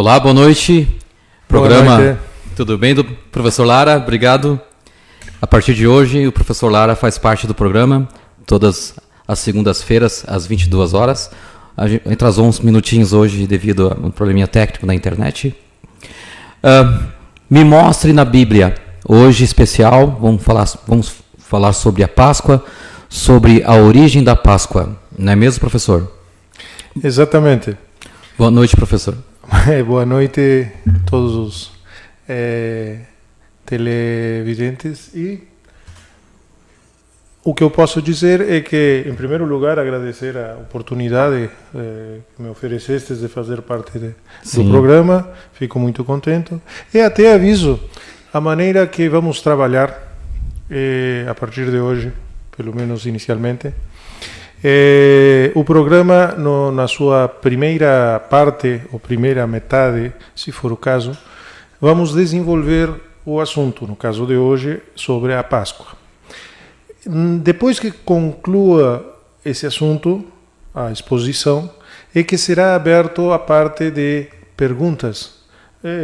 Olá, boa noite. Programa Boa noite. Tudo bem do professor Lara? Obrigado. A partir de hoje, o professor Lara faz parte do programa, todas as segundas-feiras, às 22 horas. A gente atrasou uns minutinhos hoje devido a um probleminha técnico na internet. Me mostre na Bíblia. Hoje, especial, vamos falar sobre a Páscoa, sobre a origem da Páscoa. Não é mesmo, professor? Exatamente. Boa noite, professor. Boa noite a todos os televidentes. E o que eu posso dizer é que, em primeiro lugar, agradecer a oportunidade que me ofereceste de fazer parte do programa. Fico muito contente. E até aviso a maneira que vamos trabalhar a partir de hoje, pelo menos inicialmente. O programa, na sua primeira parte, ou primeira metade, se for o caso, vamos desenvolver o assunto, no caso de hoje, sobre a Páscoa. Depois que conclua esse assunto, a exposição, é que será aberto a parte de perguntas,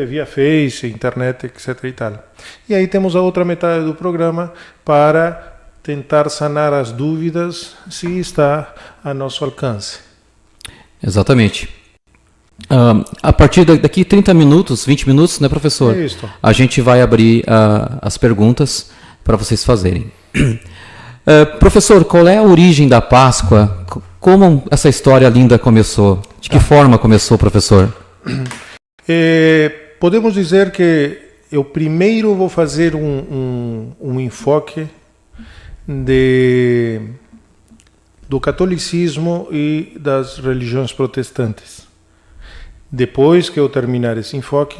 via Face, internet, etc. e tal. E aí temos a outra metade do programa para tentar sanar as dúvidas, se está a nosso alcance. Exatamente. A partir daqui 30 minutos, 20 minutos, né, professor? É isso. A gente vai abrir as perguntas para vocês fazerem. Professor, qual é a origem da Páscoa? Como essa história linda começou? De que forma começou, professor? Podemos dizer que eu primeiro vou fazer um enfoque do catolicismo e das religiões protestantes. Depois que eu terminar esse enfoque,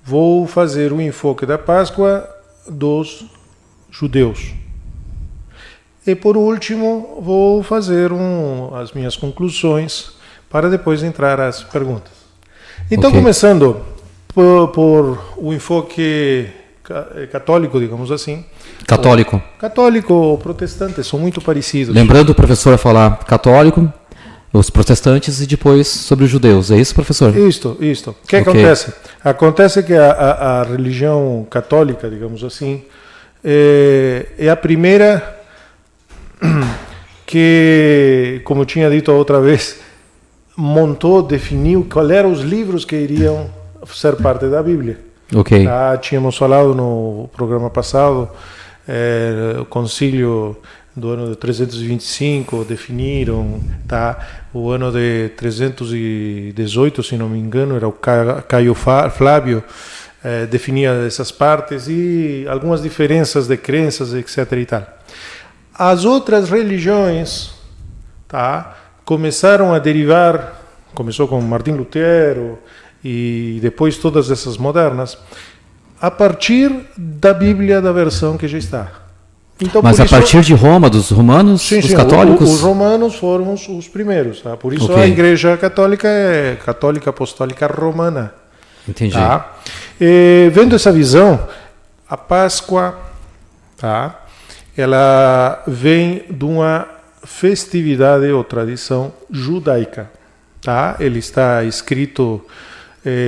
vou fazer o enfoque da Páscoa dos judeus. E por último, vou fazer as minhas conclusões para depois entrar às perguntas. Então, começando por o enfoque católico, digamos assim. Católico. Católico ou protestante são muito parecidos. Lembrando o professor a falar católico, os protestantes e depois sobre os judeus. É isso, professor? Isto. O que acontece? Acontece que a religião católica, digamos assim, é a primeira que, como eu tinha dito a outra vez, definiu quais eram os livros que iriam ser parte da Bíblia. Tínhamos falado no programa passado, o concílio do ano de 325 definiram, o ano de 318, se não me engano, era o Caio Flávio, definia essas partes e algumas diferenças de crenças, etc. e tal. As outras religiões começaram a derivar, começou com Martim Lutero e depois todas essas modernas, a partir da Bíblia, da versão que já está. Então, mas a partir de Roma, dos romanos, dos católicos? Os romanos foram os primeiros. Por isso a Igreja Católica é Católica Apostólica Romana. Entendi. Vendo essa visão, a Páscoa ela vem de uma festividade ou tradição judaica. Ele está escrito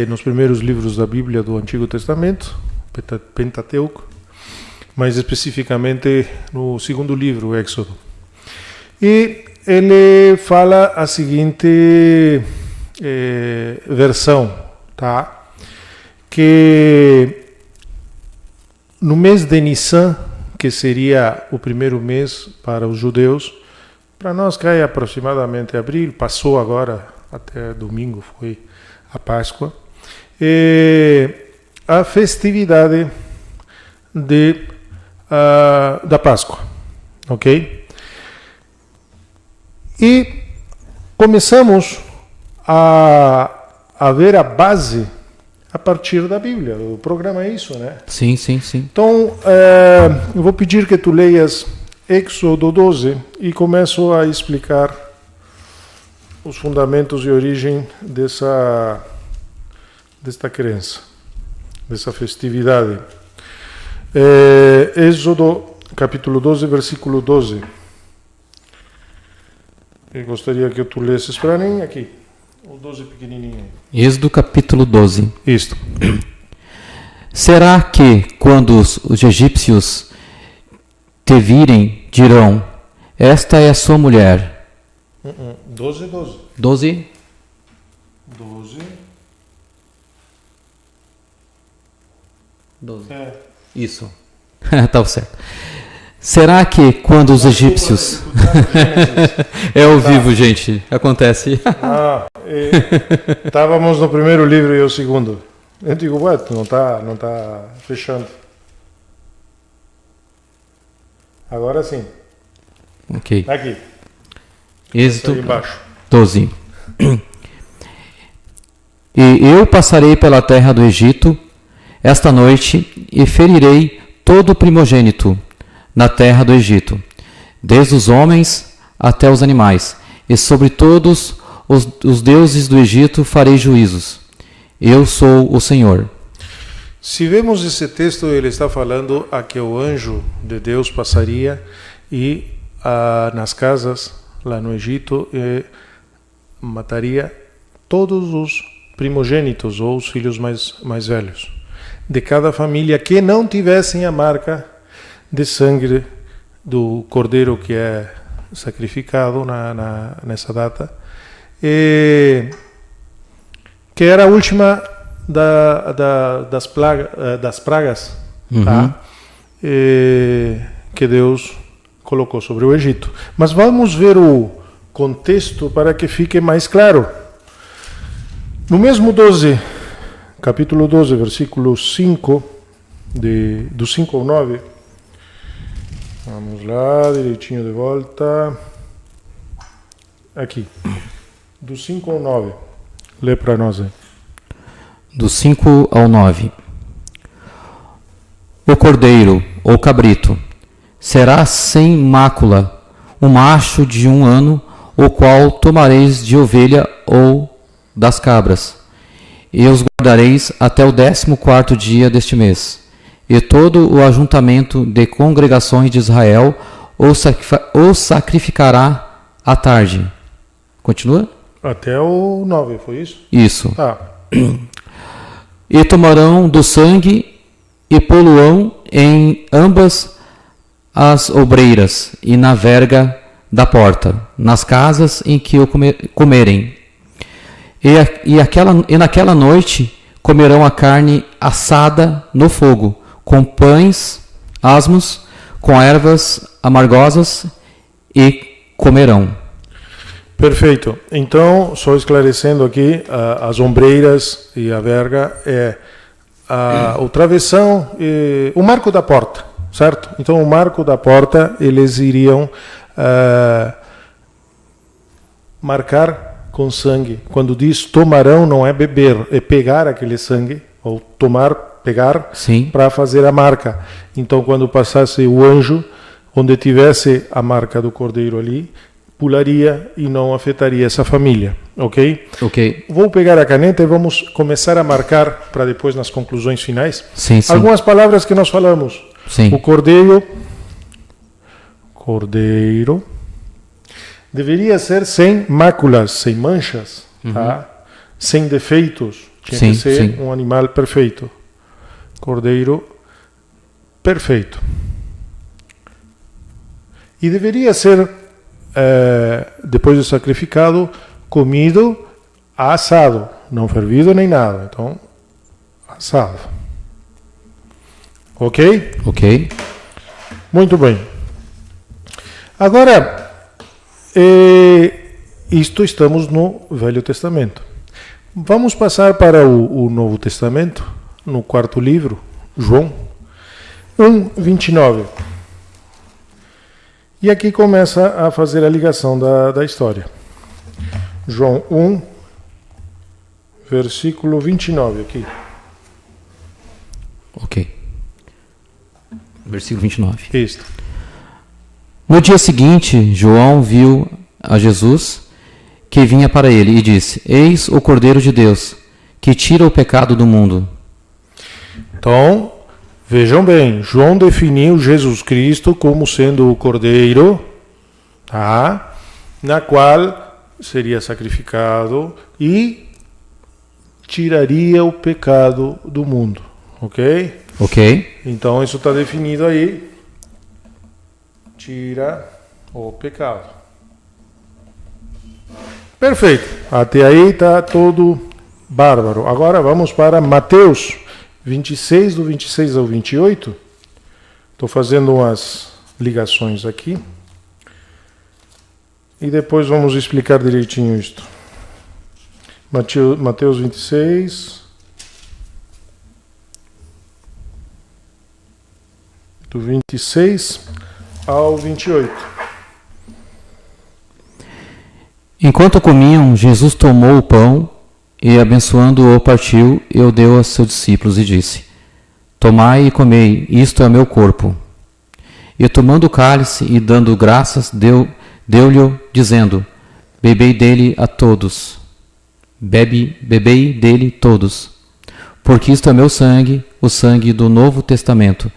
nos primeiros livros da Bíblia do Antigo Testamento, Pentateuco, mais especificamente no segundo livro, o Éxodo. E ele fala a seguinte versão, que no mês de Nissan, que seria o primeiro mês para os judeus, para nós cai aproximadamente abril, passou agora, até domingo foi a Páscoa, a festividade da Páscoa, E começamos a ver a base a partir da Bíblia. O programa é isso, né? Sim. Então, eu vou pedir que tu leias Éxodo 12 e começo a explicar os fundamentos e origem desta crença, dessa festividade. Êxodo capítulo 12, versículo 12. Eu gostaria que tu lesses para mim aqui. O 12 pequenininho. Êxodo capítulo 12. Isto. Será que, quando os egípcios te virem, dirão, esta é a sua mulher? 12. 12. 12. Isso. Tá certo. Será que quando os egípcios... É ao vivo, gente. Acontece. Estávamos no primeiro livro e o segundo. Eu digo, não está fechando. Agora sim. Ok. Aqui. Êxodo embaixo. 12. E eu passarei pela terra do Egito esta noite e ferirei todo o primogênito na terra do Egito, desde os homens até os animais, e sobre todos os deuses do Egito farei juízos. Eu sou o Senhor. Se vemos esse texto, ele está falando a que o anjo de Deus passaria e nas casas lá no Egito mataria todos os primogênitos ou os filhos mais velhos de cada família que não tivessem a marca de sangue do cordeiro que é sacrificado nessa data, que era a última das pragas, tá? Que Deus colocou sobre o Egito. Mas vamos ver o contexto para que fique mais claro. No mesmo 12, capítulo 12, versículo 5, do 5 ao 9, vamos lá, direitinho de volta, aqui, do 5 ao 9, lê para nós aí. Do 5 ao 9. O cordeiro, ou cabrito, será sem mácula, um macho de 1 ano, o qual tomareis de ovelha ou das cabras, e os guardareis até o 14º dia deste mês. E todo o ajuntamento de congregações de Israel o sacrificará à tarde. Continua? Até o 9, foi isso? Isso. Tá. E tomarão do sangue e poluão em ambas as obreiras e na verga da porta, nas casas em que o comerem. E naquela noite comerão a carne assada no fogo, com pães asmos, com ervas amargosas, e comerão. Perfeito. Então, só esclarecendo aqui, as ombreiras e a verga o travessão, o marco da porta, certo? Então, o marco da porta, eles iriam marcar com sangue. Quando diz tomarão, não é beber, é pegar aquele sangue, ou pegar, para fazer a marca. Então, quando passasse o anjo, onde tivesse a marca do cordeiro ali, pularia e não afetaria essa família, ok? Ok. Vou pegar a caneta e vamos começar a marcar para depois nas conclusões finais. Sim. Algumas palavras que nós falamos. Sim. O cordeiro deveria ser sem máculas, sem manchas, tá? Sem defeitos. Tinha que ser um animal perfeito. Cordeiro perfeito. E deveria ser, depois de sacrificado, comido assado, não fervido nem nada. Então, assado. Ok? Ok. Muito bem. Agora, isto estamos no Velho Testamento. Vamos passar para o Novo Testamento, no 4º livro, João 1:29. E aqui começa a fazer a ligação da história. João 1, versículo 29, aqui. Ok. Versículo 29. Isto. No dia seguinte, João viu a Jesus que vinha para ele e disse: Eis o Cordeiro de Deus, que tira o pecado do mundo. Então, vejam bem, João definiu Jesus Cristo como sendo o Cordeiro, tá? Na qual seria sacrificado e tiraria o pecado do mundo, ok? Ok. Então isso está definido aí. Tira o pecado. Perfeito. Até aí está todo bárbaro. Agora vamos para Mateus 26, do 26 ao 28. Estou fazendo umas ligações aqui. E depois vamos explicar direitinho isto. Mateus 26, do 26 ao 28. Enquanto comiam, Jesus tomou o pão e, abençoando-o, partiu e o deu a seus discípulos e disse: Tomai e comei, isto é meu corpo. E tomando o cálice e dando graças, deu-lhe, dizendo: Bebei dele a todos. Bebei dele todos. Porque isto é meu sangue, o sangue do Novo Testamento,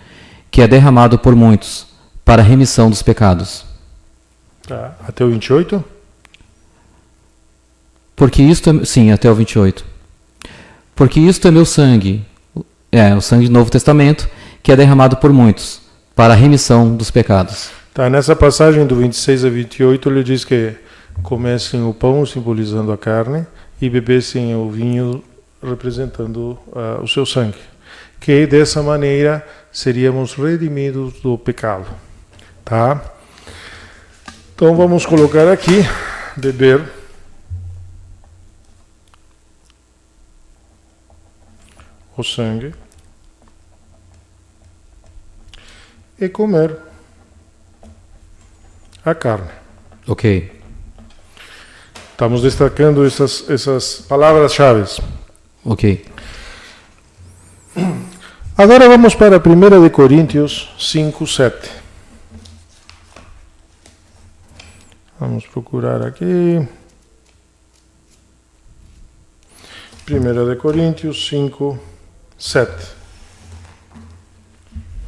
que é derramado por muitos, para a remissão dos pecados. Tá. Até o 28? Porque isto é... Sim, até o 28. Porque isto é meu sangue, o sangue do Novo Testamento, que é derramado por muitos, para a remissão dos pecados. Tá, nessa passagem do 26 a 28, ele diz que comessem o pão, simbolizando a carne, e bebessem o vinho, representando o seu sangue. Que dessa maneira seríamos redimidos do pecado. Tá? Então vamos colocar aqui, beber o sangue e comer a carne. Ok. Estamos destacando essas palavras-chave. Ok. Agora vamos para 1 de Coríntios 5, 7. Vamos procurar aqui. 1 de Coríntios 5, 7.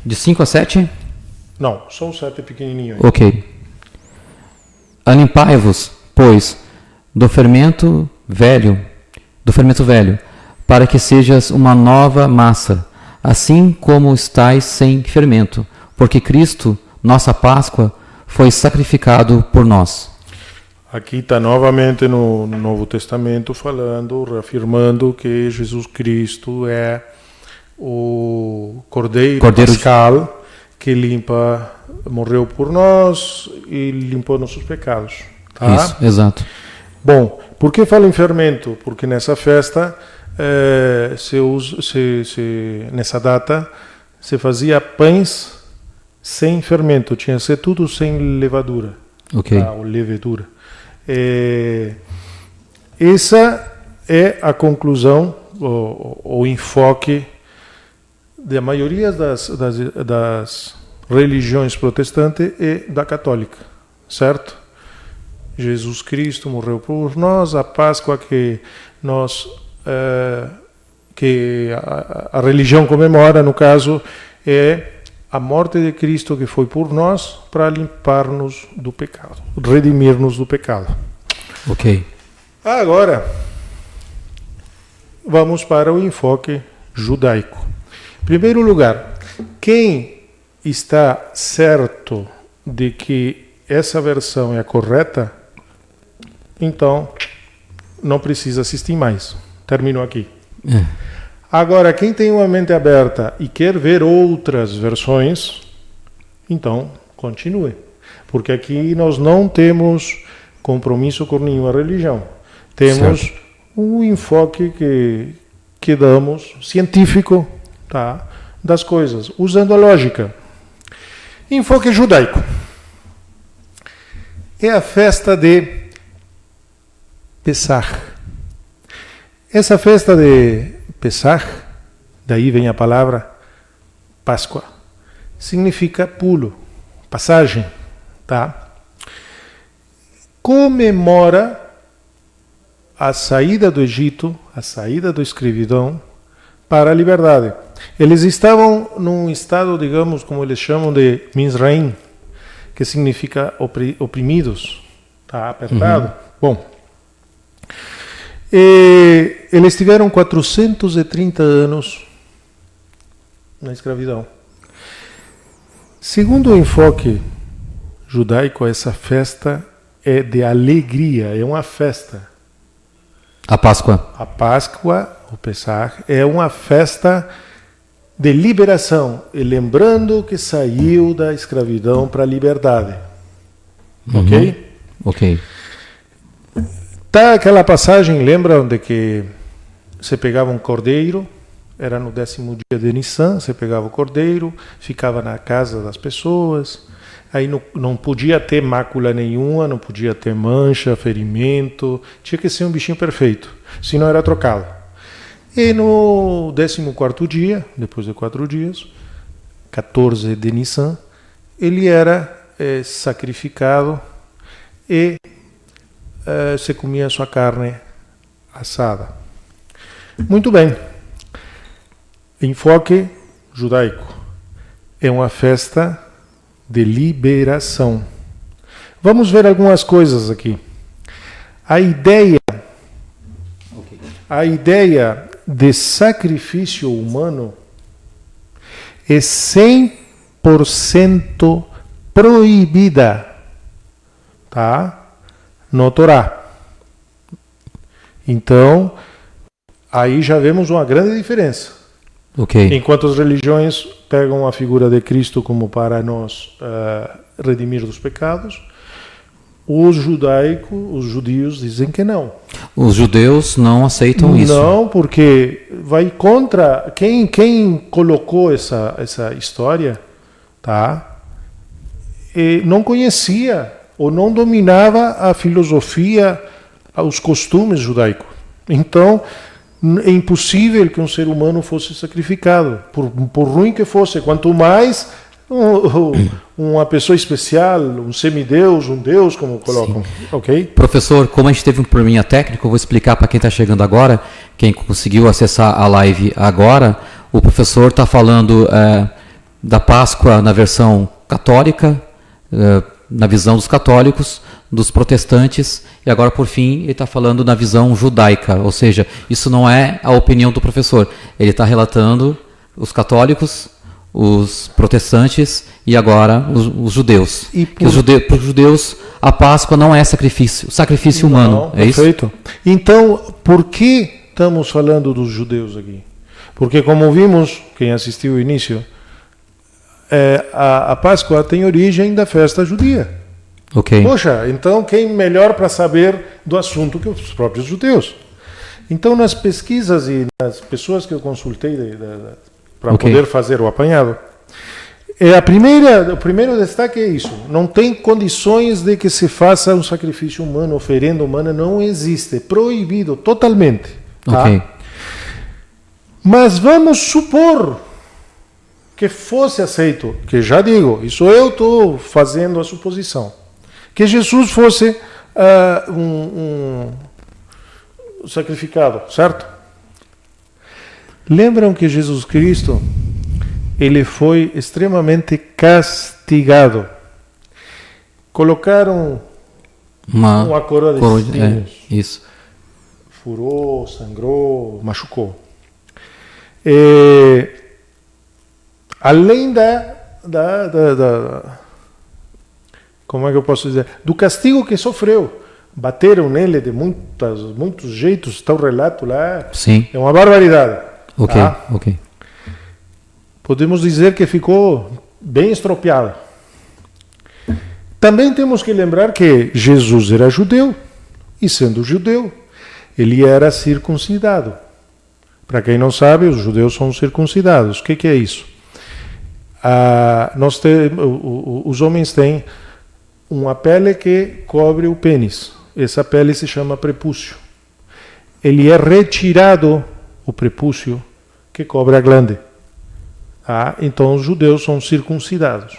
De 5 a 7? Não, só o 7 pequenininho aí. Ok. Alimpai-vos, pois, do fermento velho, para que sejas uma nova massa, assim como estáis sem fermento, porque Cristo, nossa Páscoa, foi sacrificado por nós. Aqui está novamente no Novo Testamento falando, reafirmando que Jesus Cristo é o Cordeiro Pascal que morreu por nós e limpou nossos pecados. Tá? Isso, exato. Bom, por que falo em fermento? Porque nessa festa, nessa data, se fazia pães sem fermento, tinha que ser tudo sem levadura, Ok. ou levedura. Essa é a conclusão, o enfoque da maioria das religiões protestantes e da católica, certo? Jesus Cristo morreu por nós, a Páscoa que a religião comemora, no caso, é a morte de Cristo que foi por nós para limpar-nos do pecado, redimir-nos do pecado. Ok. Agora, vamos para o enfoque judaico. Em primeiro lugar, quem está certo de que essa versão é a correta, então não precisa assistir mais. Termino aqui. Agora, quem tem uma mente aberta e quer ver outras versões, então continue. Porque aqui nós não temos compromisso com nenhuma religião. Temos um enfoque que damos, científico, tá, das coisas, usando a lógica. Enfoque judaico. É a festa de Pesach. Essa festa de Pesach, daí vem a palavra Páscoa, significa pulo, passagem, tá? Comemora a saída do Egito, a saída da escravidão para a liberdade. Eles estavam num estado, digamos, como eles chamam de Mizraim, que significa oprimidos, tá? Apertado. Bom, E eles tiveram 430 anos na escravidão. Segundo o enfoque judaico, essa festa é de alegria, é uma festa. A Páscoa. A Páscoa, o Pesach, é uma festa de liberação, e lembrando que saiu da escravidão para a liberdade. Ok? Ok. Tá aquela passagem, lembra onde que você pegava um cordeiro, era no 10º dia de Nissan, você pegava o cordeiro, ficava na casa das pessoas, aí não podia ter mácula nenhuma, não podia ter mancha, ferimento, tinha que ser um bichinho perfeito, senão era trocado. E no 14º dia, depois de 4 dias, 14 de Nissan, ele era sacrificado e se comia a sua carne assada. Muito bem. Enfoque judaico. É uma festa de liberação. Vamos ver algumas coisas aqui. A ideia de sacrifício humano é 100% proibida, tá? No Torá. Então, aí já vemos uma grande diferença. Ok. Enquanto as religiões pegam a figura de Cristo como para nos redimir dos pecados, os judeus dizem que não. Os judeus não aceitam isso. Não, porque vai contra quem colocou essa história, tá? E não conhecia ou não dominava a filosofia, os costumes judaicos. Então, é impossível que um ser humano fosse sacrificado, por ruim que fosse. Quanto mais uma pessoa especial, um semideus, um deus, como colocam. Sim. Ok? Professor, como a gente teve um probleminha técnico, eu vou explicar para quem está chegando agora, quem conseguiu acessar a live agora. O professor está falando da Páscoa na versão católica, na visão dos católicos, dos protestantes, e agora, por fim, ele está falando na visão judaica, ou seja, isso não é a opinião do professor, ele está relatando os católicos, os protestantes e agora os judeus. E para os judeus, a Páscoa não é sacrifício humano, é perfeito. Isso? Então, por que estamos falando dos judeus aqui? Porque, como vimos, quem assistiu o início, a Páscoa tem origem da festa judia. Okay. Poxa, então quem melhor para saber do assunto que os próprios judeus? Então, nas pesquisas e nas pessoas que eu consultei para poder fazer o apanhado, o primeiro destaque é isso: não tem condições de que se faça um sacrifício humano, oferenda humana, não existe, proibido totalmente. Tá? Okay. Mas vamos supor que fosse aceito, que já digo, isso eu estou fazendo a suposição, que Jesus fosse um sacrificado, certo? Lembram que Jesus Cristo, ele foi extremamente castigado. Colocaram uma coroa de espinhos. Isso. Furou, sangrou, machucou. Além como é que eu posso dizer? Do castigo que sofreu. Bateram nele de muitos jeitos, está o relato lá. Sim. É uma barbaridade. Ok, tá? ok. Podemos dizer que ficou bem estropiado. Também temos que lembrar que Jesus era judeu, e sendo judeu, ele era circuncidado. Para quem não sabe, os judeus são circuncidados. O que é isso? Os homens têm uma pele que cobre o pênis. Essa pele se chama prepúcio. Ele é retirado, o prepúcio, que cobre a glande. Então os judeus são circuncidados.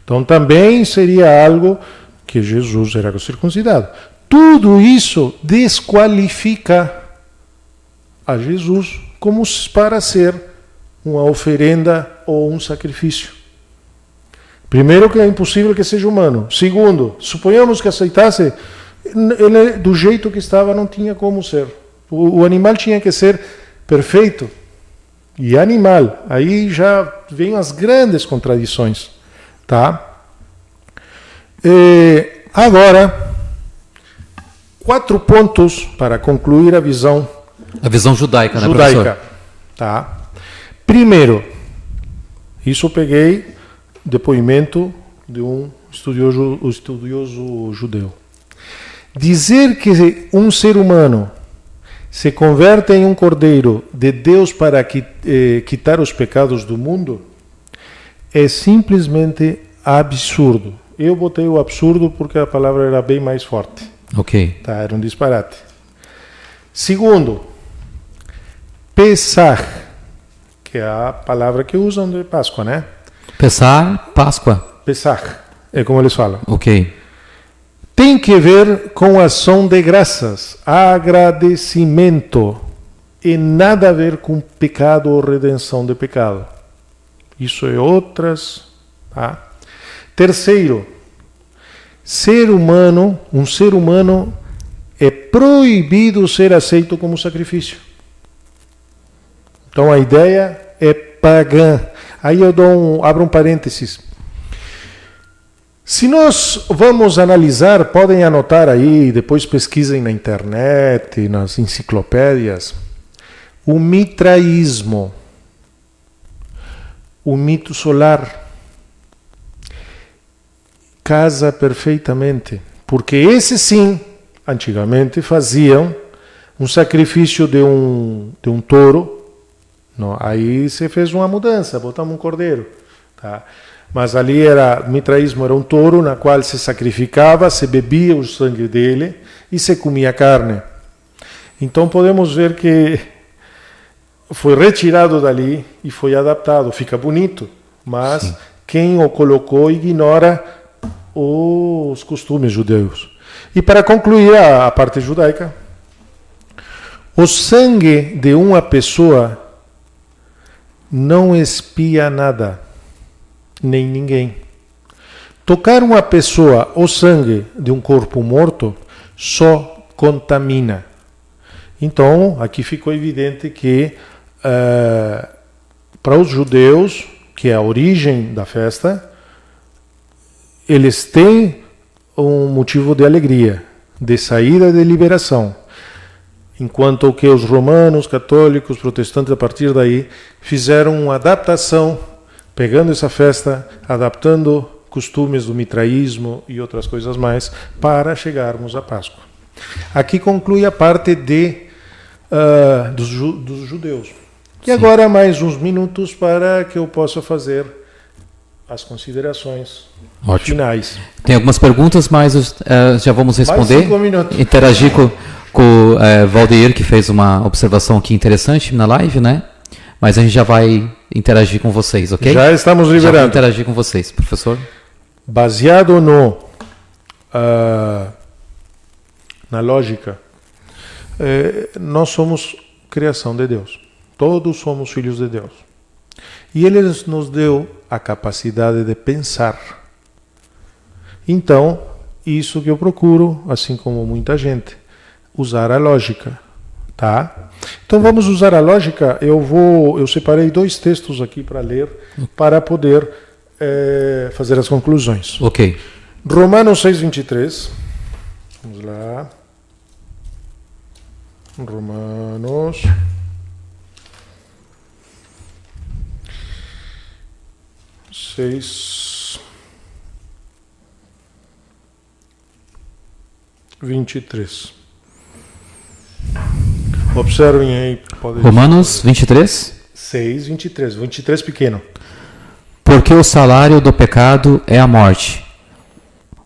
Então também seria algo que Jesus era circuncidado. Tudo isso desqualifica a Jesus como para ser uma oferenda ou um sacrifício. Primeiro, que é impossível que seja humano. Segundo, suponhamos que aceitasse, ele do jeito que estava não tinha como ser. O animal tinha que ser perfeito. E animal, aí já vem as grandes contradições, tá? Agora, 4 pontos para concluir a visão judaica, né, professor? Tá? Primeiro, isso eu peguei depoimento de um estudioso judeu. Dizer que um ser humano se converte em um cordeiro de Deus para quitar os pecados do mundo é simplesmente absurdo. Eu botei o absurdo porque a palavra era bem mais forte. Ok. Tá, era um disparate. Segundo, Pesach, que é a palavra que usam de Páscoa, né? Pesar, Páscoa. Pesach, é como eles falam. Ok. Tem que ver com ação de graças, agradecimento, e nada a ver com pecado ou redenção de pecado. Isso é outras. Tá? Terceiro, um ser humano é proibido ser aceito como sacrifício. Então a ideia é pagã. Aí eu abro um parênteses. Se nós vamos analisar, podem anotar aí, depois pesquisem na internet, nas enciclopédias, o mitraísmo, o mito solar, casa perfeitamente, porque esse sim, antigamente faziam um sacrifício de um touro, não, aí se fez uma mudança, botamos um cordeiro, tá? Mas ali mitraísmo era um touro na qual se sacrificava, se bebia o sangue dele e se comia carne. Então podemos ver que foi retirado dali e foi adaptado. Fica bonito, mas sim, quem o colocou ignora os costumes judeus. E para concluir a parte judaica, o sangue de uma pessoa não expia nada, nem ninguém. Tocar uma pessoa, o sangue de um corpo morto, só contamina. Então, aqui ficou evidente que para os judeus, que é a origem da festa, eles têm um motivo de alegria, de saída e de liberação. Enquanto que os romanos, católicos, protestantes, a partir daí, fizeram uma adaptação, pegando essa festa, adaptando costumes do mitraísmo e outras coisas mais, para chegarmos à Páscoa. Aqui conclui a parte dos judeus. E agora mais uns minutos para que eu possa fazer as considerações finais. Tem algumas perguntas, mas já vamos responder. Mais 5 minutos. Interagir com o Valdeir, que fez uma observação aqui interessante na live, né? Mas a gente já vai interagir com vocês, ok? Já estamos liberando. Já vou interagir com vocês, professor. Baseado na lógica, nós somos criação de Deus. Todos somos filhos de Deus. E Ele nos deu a capacidade de pensar. Então, isso que eu procuro, assim como muita gente, usar a lógica. Tá? Então vamos usar a lógica. Eu separei 2 textos aqui para ler, para poder fazer as conclusões. Ok. Romanos 6:23. Vamos lá. Romanos 6:23. Observem aí. Romanos 23? 6:23. 23 pequeno. Porque o salário do pecado é a morte,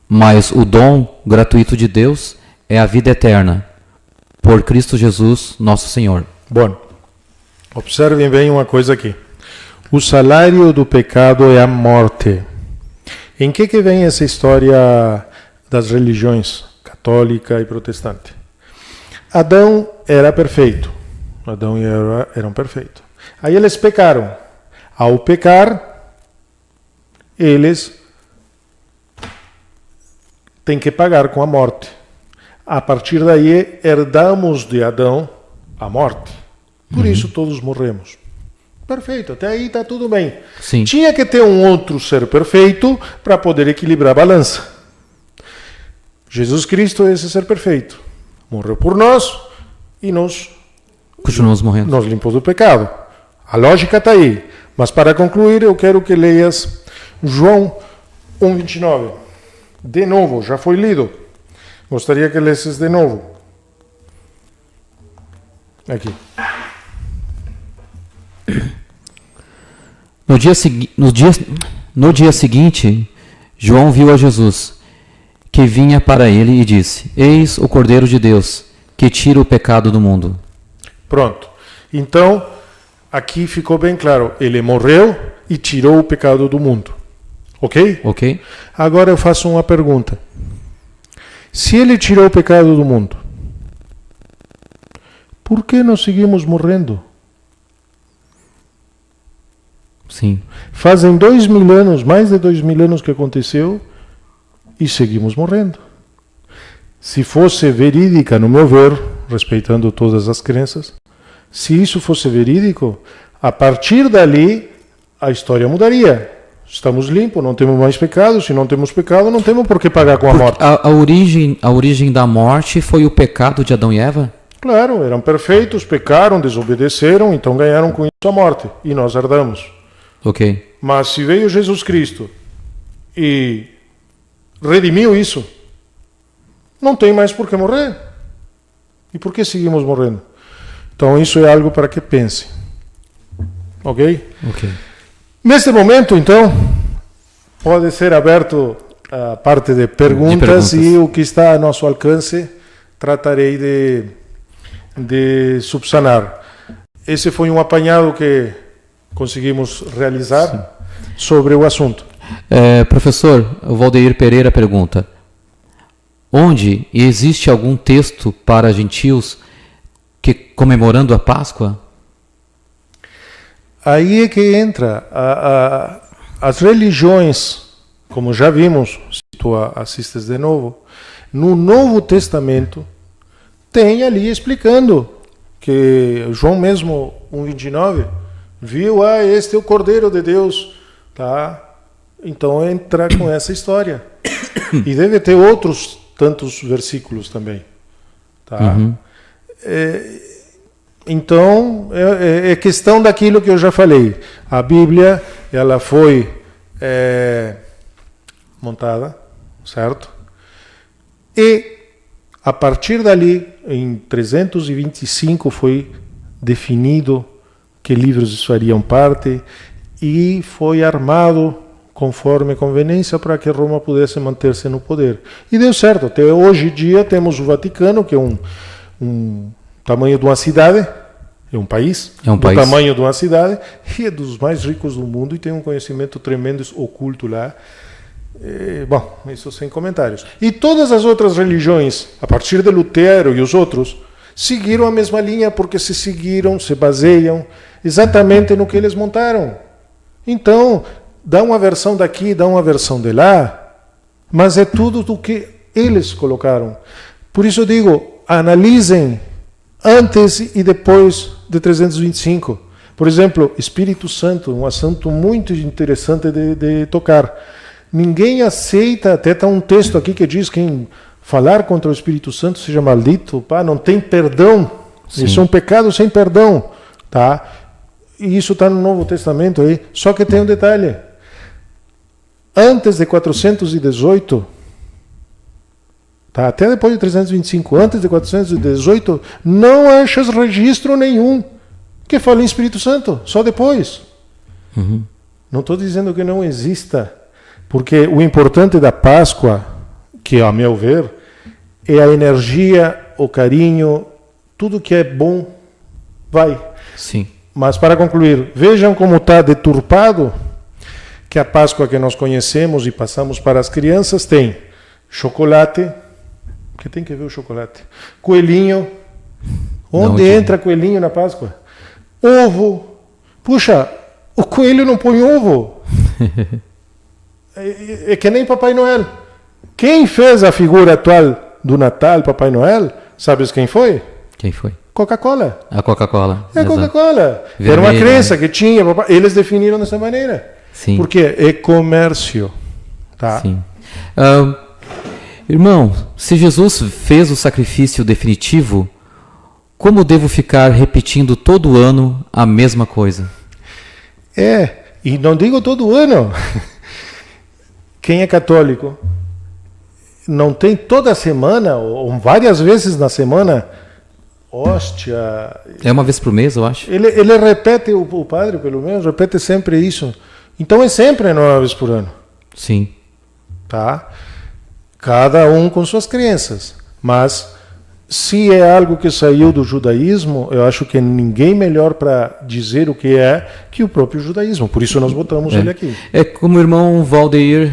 mas o dom gratuito de Deus é a vida eterna, por Cristo Jesus, nosso Senhor. Bom, observem bem uma coisa aqui. O salário do pecado é a morte. Em que vem essa história das religiões católica e protestante? Adão era perfeito. Adão e Eva eram perfeitos. Aí eles pecaram. Ao pecar, eles têm que pagar com a morte. A partir daí, herdamos de Adão a morte. Por isso todos morremos. Perfeito, até aí está tudo bem. Sim. Tinha que ter um outro ser perfeito para poder equilibrar a balança. Jesus Cristo é esse ser perfeito. Morreu por nós e continuamos morrendo. Nos limpou do pecado. A lógica está aí. Mas para concluir, eu quero que leias João 1:29. De novo, já foi lido. Gostaria que lesses de novo. Aqui. No dia seguinte, João viu a Jesus, que vinha para ele e disse: Eis o Cordeiro de Deus, que tira o pecado do mundo. Pronto. Então, aqui ficou bem claro. Ele morreu e tirou o pecado do mundo. Ok? Ok. Agora eu faço uma pergunta. Se ele tirou o pecado do mundo, por que nós seguimos morrendo? Sim. Fazem 2000 anos, mais de 2000 anos que aconteceu e seguimos morrendo. Se fosse verídica, no meu ver, respeitando todas as crenças, se isso fosse verídico, a partir dali a história mudaria. Estamos limpos, não temos mais pecado. Se não temos pecado, não temos por que pagar com a morte. A origem da morte foi o pecado de Adão e Eva? Claro, eram perfeitos, pecaram, desobedeceram, então ganharam com isso a morte. E nós herdamos. Ok. Mas se veio Jesus Cristo e redimiu isso, não tem mais por que morrer. E por que seguimos morrendo? Então isso é algo para que pense. Ok? Ok. Neste momento, então, pode ser aberto a parte de perguntas e o que está a nosso alcance tratarei de subsanar. Esse foi um apanhado que conseguimos realizar sobre o assunto. Professor, o Valdeir Pereira pergunta: onde existe algum texto para gentios comemorando a Páscoa? Aí é que entra as religiões, como já vimos, se tu assistes de novo, no Novo Testamento tem ali explicando que João mesmo 1:29 viu, este é o Cordeiro de Deus, tá? Então entra com essa história. E deve ter outros tantos versículos também, tá? Uhum. Então é questão daquilo que eu já falei. A Bíblia, ela foi montada, certo? E a partir dali, em 325 foi definido que livros fariam parte e foi armado conforme conveniência para que Roma pudesse manter-se no poder. E deu certo. Até hoje em dia temos o Vaticano, que é um tamanho de uma cidade, é um país, do tamanho de uma cidade, e é dos mais ricos do mundo e tem um conhecimento tremendo oculto lá. Bom, isso sem comentários. E todas as outras religiões, a partir de Lutero e os outros, seguiram a mesma linha porque se baseiam exatamente no que eles montaram. Então, dá uma versão daqui, dá uma versão de lá, mas é tudo do que eles colocaram. Por isso eu digo, analisem antes e depois de 325. Por exemplo, Espírito Santo, um assunto muito interessante de tocar. Ninguém aceita, até está um texto aqui que diz que quem falar contra o Espírito Santo seja maldito, não tem perdão. Sim. Isso é um pecado sem perdão, tá? E isso está no Novo Testamento aí. Só que tem um detalhe. Antes de 418, tá? Até depois de 325, antes de 418, não achas registro nenhum que fale em Espírito Santo, só depois. Uhum. Não estou dizendo que não exista, porque o importante da Páscoa, que a meu ver, é a energia, o carinho, tudo que é bom vai. Sim. Mas para concluir, vejam como está deturpado que a Páscoa que nós conhecemos e passamos para as crianças tem chocolate, que tem que ver o chocolate, coelhinho, onde entra coelhinho na Páscoa? Ovo. Puxa, o coelho não põe ovo. É que nem Papai Noel. Quem fez a figura atual do Natal, Papai Noel, sabes quem foi? Quem foi? Coca-Cola. A Coca-Cola. É Coca-Cola. Vermelho, era uma crença né? que tinha, eles definiram dessa maneira. Sim. Porque é comércio. Tá? Sim. Irmão, se Jesus fez o sacrifício definitivo, como devo ficar repetindo todo ano a mesma coisa? E não digo todo ano. Quem é católico não tem toda semana, ou várias vezes na semana, hóstia. É uma vez por mês, eu acho. Ele repete, o padre pelo menos, repete sempre isso. Então é sempre, não é uma vez por ano. Sim. Tá? Cada um com suas crenças. Mas se é algo que saiu do judaísmo, eu acho que ninguém melhor para dizer o que é que o próprio judaísmo. Por isso nós botamos ele aqui. É como o irmão Valdeir,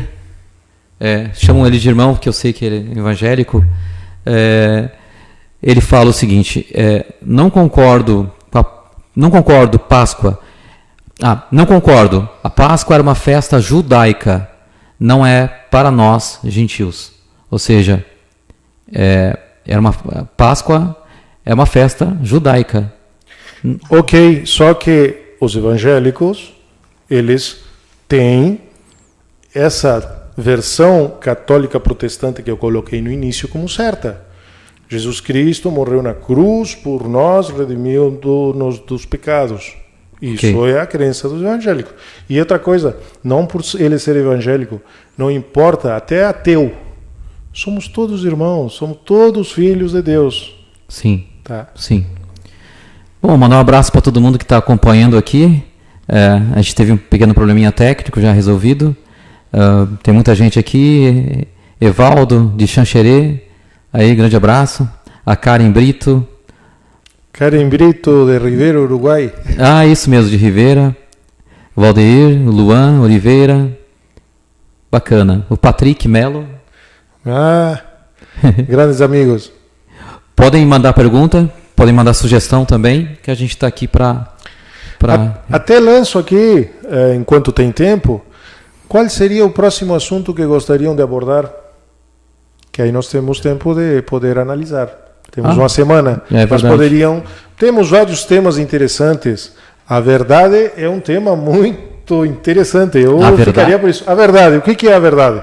chamam ele de irmão, porque eu sei que ele é evangélico. Ele fala o seguinte: não concordo, Páscoa. Não concordo. A Páscoa era uma festa judaica, não é para nós gentios. Ou seja, Páscoa é uma festa judaica. Ok, só que os evangélicos, eles têm essa versão católica protestante que eu coloquei no início como certa. Jesus Cristo morreu na cruz por nós, redimindo-nos dos pecados. Isso é a crença dos evangélicos. E outra coisa, não por ele ser evangélico, não importa, até ateu. Somos todos irmãos, somos todos filhos de Deus. Sim, tá. Sim. Bom, mandar um abraço para todo mundo que está acompanhando aqui. A gente teve um pequeno probleminha técnico já resolvido. Tem muita gente aqui. Evaldo, de Xanxerê. Aí, grande abraço. A Karen Brito. Karen Brito, de Ribeira, Uruguai. Isso mesmo, de Ribeira. Valdeir, Luan, Oliveira. Bacana. O Patrick Melo. Grandes amigos. Podem mandar pergunta, podem mandar sugestão também, que a gente está aqui para... Até lanço aqui, enquanto tem tempo, qual seria o próximo assunto que gostariam de abordar? Que aí nós temos tempo de poder analisar. Temos uma semana, mas temos vários temas interessantes. A verdade é um tema muito interessante. Eu ficaria por isso. A verdade, o que é a verdade?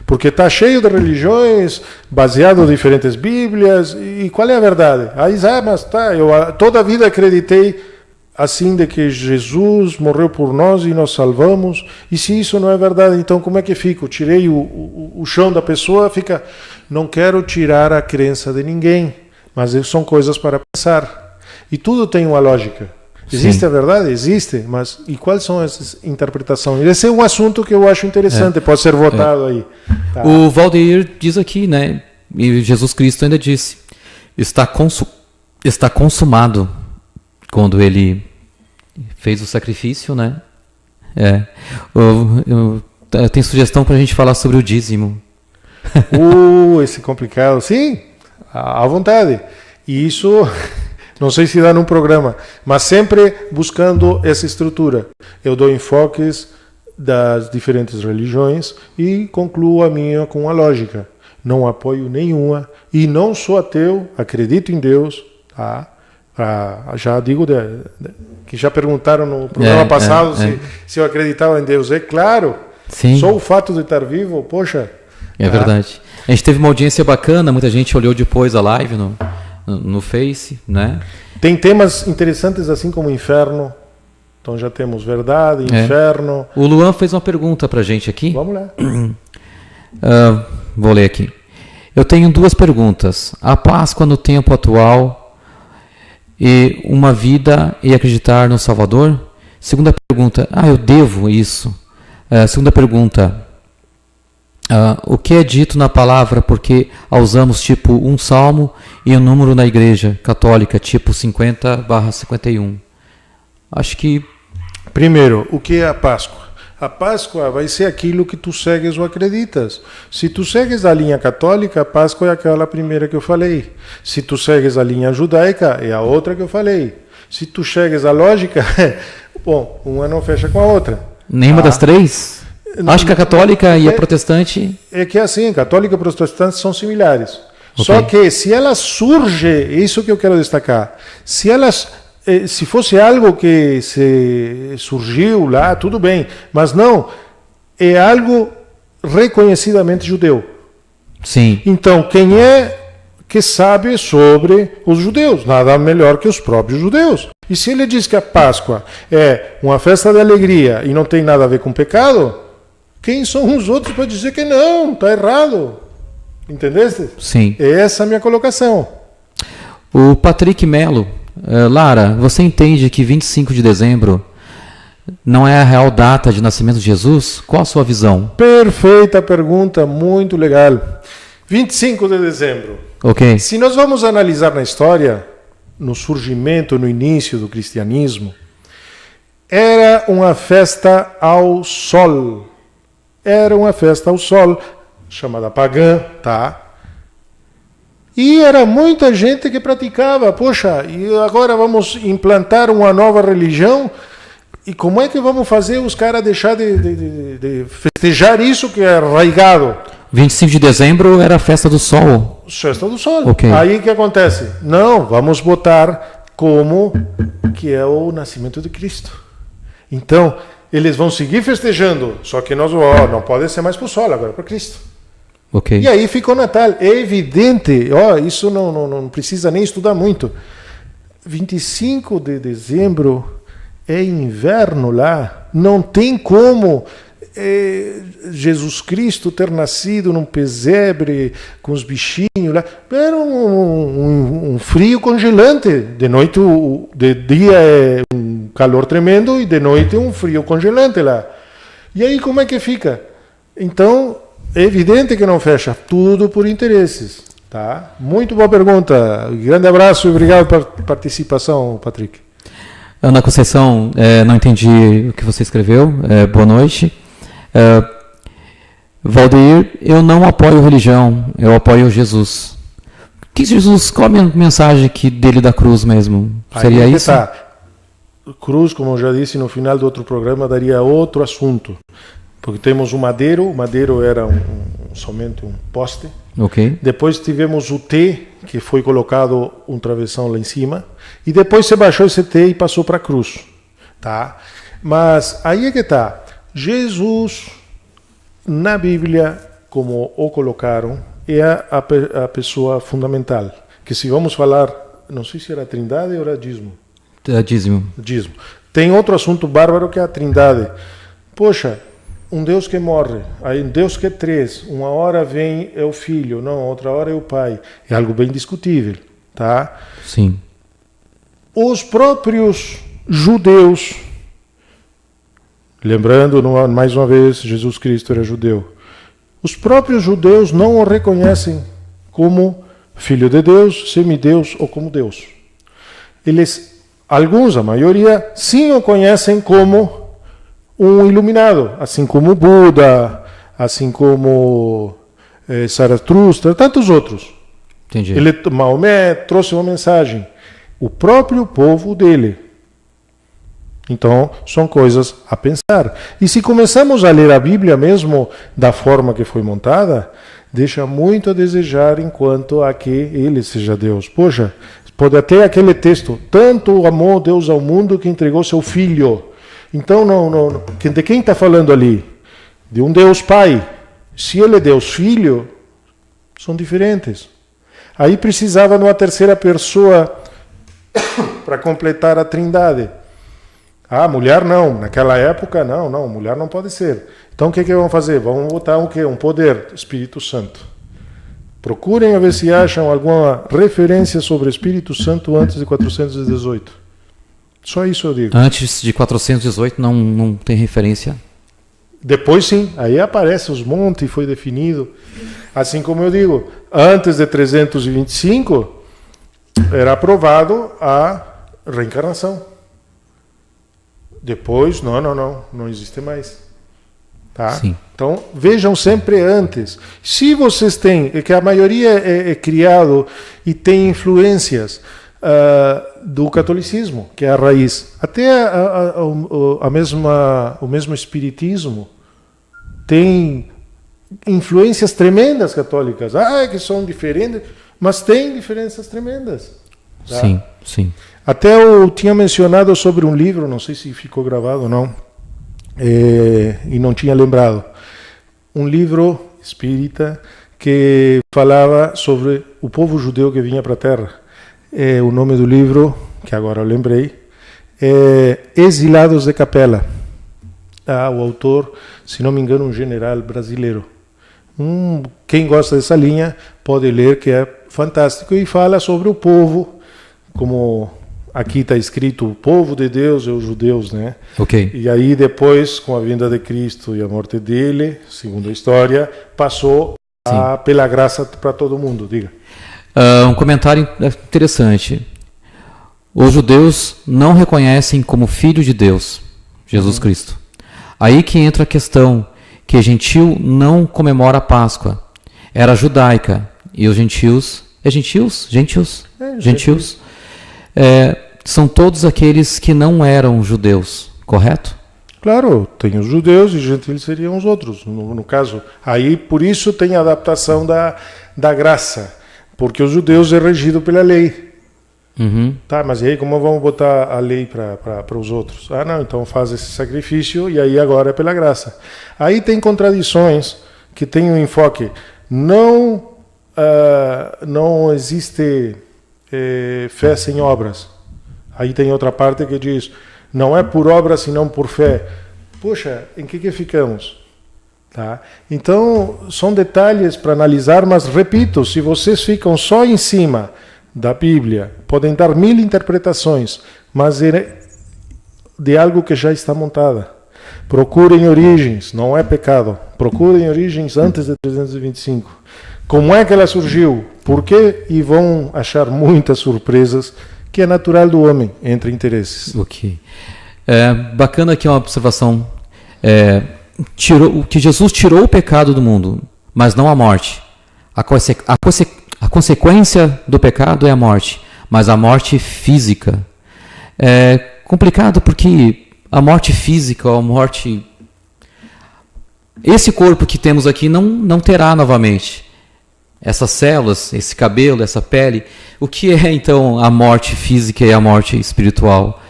Porque está cheio de religiões, baseado em diferentes bíblias. E qual é a verdade? Aí, mas eu toda a vida acreditei assim de que Jesus morreu por nós e nós salvamos. E se isso não é verdade, então como é que fico? Tirei o chão da pessoa, fica... Não quero tirar a crença de ninguém, mas são coisas para pensar. E tudo tem uma lógica. Existe a verdade? Existe, mas e quais são essas interpretações? Esse é um assunto que eu acho interessante, pode ser votado aí. Tá. O Valdeir diz aqui, né? E Jesus Cristo ainda disse: está consumado, quando ele fez o sacrifício, né? Tem sugestão para a gente falar sobre o dízimo. Esse complicado. Sim, à vontade. E isso, não sei se dá num programa, mas sempre buscando essa estrutura. Eu dou enfoques das diferentes religiões e concluo a minha com a lógica. Não apoio nenhuma e não sou ateu, acredito em Deus. Tá? Já digo que já perguntaram no programa passado se eu acreditava em Deus. É claro, só o fato de estar vivo, poxa... É verdade. A gente teve uma audiência bacana, muita gente olhou depois a live no Face, né? Tem temas interessantes assim como inferno. Então já temos verdade, inferno. O Luan fez uma pergunta pra gente aqui. Vamos lá. Vou ler aqui. Eu tenho duas perguntas. A Páscoa no tempo atual e uma vida e acreditar no Salvador? Segunda pergunta. Eu devo isso. Segunda pergunta. O que é dito na palavra porque a usamos tipo um salmo e um número na igreja católica, tipo 50/51? Acho que... Primeiro, o que é a Páscoa? A Páscoa vai ser aquilo que tu segues ou acreditas. Se tu segues a linha católica, a Páscoa é aquela primeira que eu falei. Se tu segues a linha judaica, é a outra que eu falei. Se tu segues a lógica, bom, uma não fecha com a outra. Nenhuma das três? Acho que a católica e a protestante... É que assim, católica e protestante são similares. Okay. Só que se ela surge, isso que eu quero destacar, se fosse algo que surgiu lá, tudo bem, mas não, é algo reconhecidamente judeu. Sim. Então, quem é que sabe sobre os judeus? Nada melhor que os próprios judeus. E se ele diz que a Páscoa é uma festa de alegria e não tem nada a ver com pecado, quem são os outros para dizer que não, está errado? Entendeste? Sim. Essa é a minha colocação. O Patrick Melo, Lara, você entende que 25 de dezembro não é a real data de nascimento de Jesus? Qual a sua visão? Perfeita pergunta, muito legal. 25 de dezembro. Ok. Se nós vamos analisar na história, no surgimento, no início do cristianismo, era uma festa ao sol. Era uma festa ao sol, chamada pagã, tá? E era muita gente que praticava. Poxa, e agora vamos implantar uma nova religião? E como é que vamos fazer os caras deixar de festejar isso que é arraigado? 25 de dezembro era a festa do sol. Festa do sol. Okay. Aí o que acontece? Não, vamos botar como que é o nascimento de Cristo. Então, eles vão seguir festejando, só que nós não pode ser mais para o sol, agora para Cristo. Okay. E aí ficou Natal. É evidente, isso não precisa nem estudar muito. 25 de dezembro é inverno lá. Não tem como Jesus Cristo ter nascido num pesebre com os bichinhos lá. Era um frio congelante. De noite, de dia é um calor tremendo e de noite um frio congelante lá. E aí como é que fica? Então, é evidente que não fecha. Tudo por interesses. Tá? Muito boa pergunta. Grande abraço e obrigado pela participação, Patrick. Ana Conceição, não entendi o que você escreveu. Boa noite. Valdeir, eu não apoio religião, eu apoio Jesus. Que Jesus, qual a mensagem aqui dele da cruz mesmo? Seria isso? Tá. Cruz, como eu já disse no final do outro programa, daria outro assunto. Porque temos o madeiro era somente um poste. Okay. Depois tivemos o T, que foi colocado um travessão lá em cima. E depois se baixou esse T e passou para a cruz. Tá? Mas aí é que está. Jesus, na Bíblia, como o colocaram, é a pessoa fundamental. Que se vamos falar, não sei se era trindade ou era dízimo. Dízimo. Dízimo. Tem outro assunto bárbaro que é a trindade. Poxa, um Deus que morre, aí um Deus que é três, uma hora vem é o filho, não, outra hora é o pai. É algo bem discutível, tá? Sim. Os próprios judeus, lembrando mais uma vez, Jesus Cristo era judeu. Os próprios judeus não o reconhecem como filho de Deus, semideus ou como Deus. Alguns, a maioria, sim o conhecem como um iluminado, assim como Buda, assim como Zaratustra, tantos outros. Entendi. Maomé trouxe uma mensagem. O próprio povo dele. Então, são coisas a pensar. E se começamos a ler a Bíblia mesmo da forma que foi montada, deixa muito a desejar enquanto a que ele seja Deus. Poxa, pode até aquele texto, tanto amou Deus ao mundo que entregou seu filho. Então, de quem está falando ali? De um Deus Pai. Se ele é Deus Filho, são diferentes. Aí precisava de uma terceira pessoa para completar a trindade. Mulher não. Naquela época, não, mulher não pode ser. Então, o que vão fazer? Vamos botar o quê? Um poder, Espírito Santo. Procurem a ver se acham alguma referência sobre o Espírito Santo antes de 418. Só isso eu digo. Antes de 418 não tem referência? Depois sim, aí aparece os montes e foi definido. Assim como eu digo, antes de 325 era aprovado a reencarnação. Depois, não existe mais. Tá? Sim. Então, vejam sempre antes. Se vocês têm, que a maioria é criado e tem influências do catolicismo, que é a raiz. Até o mesmo espiritismo tem influências tremendas católicas. Que são diferentes. Mas tem diferenças tremendas. Tá? Sim, sim. Até eu tinha mencionado sobre um livro, não sei se ficou gravado ou não, e não tinha lembrado. Um livro espírita que falava sobre o povo judeu que vinha para a Terra. O nome do livro, que agora eu lembrei, é Exilados de Capela. O autor, se não me engano, um general brasileiro. Quem gosta dessa linha pode ler, que é fantástico, e fala sobre o povo, como aqui está escrito, o povo de Deus é os judeus, né? Ok. E aí depois, com a vinda de Cristo e a morte dele, segundo a história, passou pela graça para todo mundo. Diga. Um comentário interessante. Os judeus não reconhecem como filho de Deus Jesus Cristo. Aí que entra a questão que gentil não comemora a Páscoa. Era judaica. E os gentios... Gentios? São todos aqueles que não eram judeus, correto? Claro, tem os judeus e gentios seriam os outros, no caso. Aí, por isso, tem a adaptação da graça, porque os judeus é regido pela lei. Tá, mas e aí como vamos botar a lei para os outros? Não, então faz esse sacrifício e aí agora é pela graça. Aí tem contradições que tem um enfoque. Não existe fé sem obras. Aí tem outra parte que diz, não é por obras, senão por fé. Poxa, em que ficamos? Tá? Então, são detalhes para analisar, mas repito, se vocês ficam só em cima da Bíblia, podem dar 1000 interpretações, mas é de algo que já está montada. Procurem origens, não é pecado. Procurem origens antes de 325. Como é que ela surgiu? Por quê? E vão achar muitas surpresas, que é natural do homem, entre interesses. Ok. Bacana aqui uma observação. Que Jesus tirou o pecado do mundo, mas não a morte. A consequência do pecado é a morte, mas a morte física. É complicado porque a morte física, a morte... Esse corpo que temos aqui não terá novamente. Essas células, esse cabelo, essa pele. O que é então a morte física e a morte espiritual?